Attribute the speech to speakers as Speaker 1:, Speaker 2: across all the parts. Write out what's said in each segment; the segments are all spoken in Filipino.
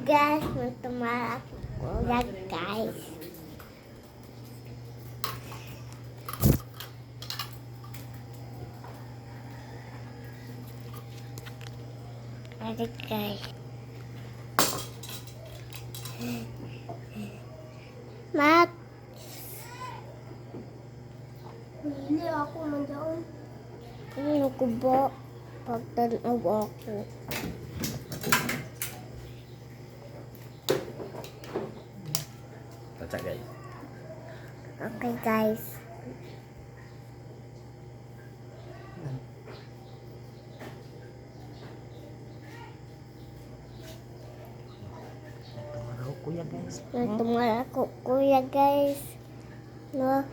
Speaker 1: Guys, magtumara ako ulag, guys. Adik, guys. Mat.
Speaker 2: Hindi ako mandaon.
Speaker 1: Ano ko ba? Pagtanaw ako.
Speaker 3: Taca guys.
Speaker 1: Okay, guys.
Speaker 3: Tumaraw kuya guys.
Speaker 1: Magtumara ako, kuya, guys. No?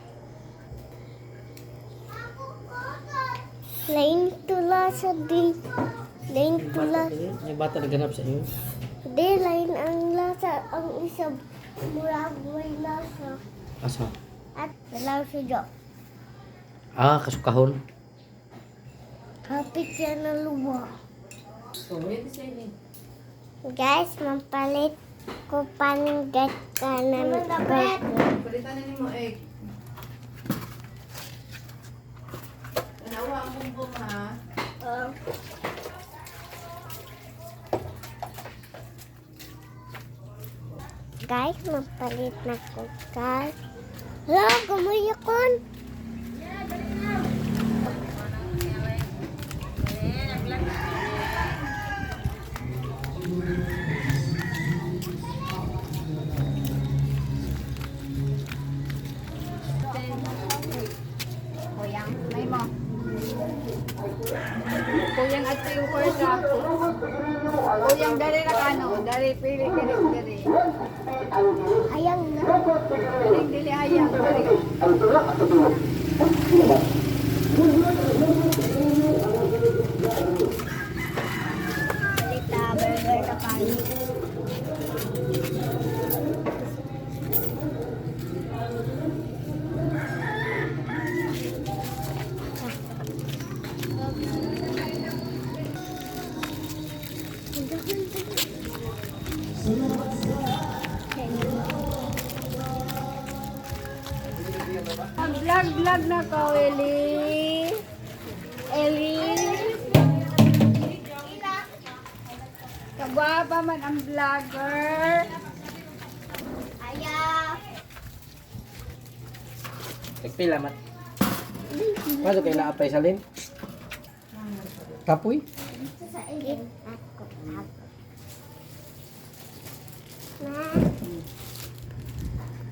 Speaker 1: Lain tula sa di. Lain tula.
Speaker 3: Yung bata naghanap sa iyo.
Speaker 1: Di, lain ang lasa. Ang isa, murag may lasa.
Speaker 3: Asa?
Speaker 1: At dalaw sa jo.
Speaker 3: Ah, kasukahon.
Speaker 1: Kapit siya na luwa. Guys, mapalit ko paninggat ka ng burger.
Speaker 4: Palitan na mo egg. Tanawa ang bumbong ha.
Speaker 1: Guys, mapalit na ko, guys. Hala, gumayakon.
Speaker 4: Kuyang, may mo. Kuyang at yung kursa. Kuyang dari na kano. Dari pili dari.
Speaker 1: Ayang na.
Speaker 4: Piling dili ayang. Dari.
Speaker 1: Palit na burger na kanin.
Speaker 4: Vlog na ko, Eli. Eli. Kagwapa man ang vlogger.
Speaker 1: Ayaw.
Speaker 3: Tagpila mat. Masuk kay laapay salin. Kapoy.
Speaker 1: Sa ilin ako. Na.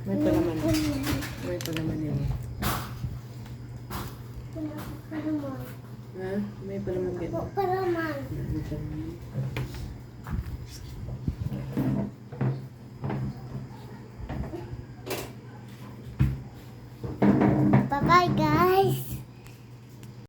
Speaker 3: May pa naman. May pa naman yun.
Speaker 1: Paraman.
Speaker 3: Ha? May pa naman din.
Speaker 1: Paraman.
Speaker 3: May pa naman.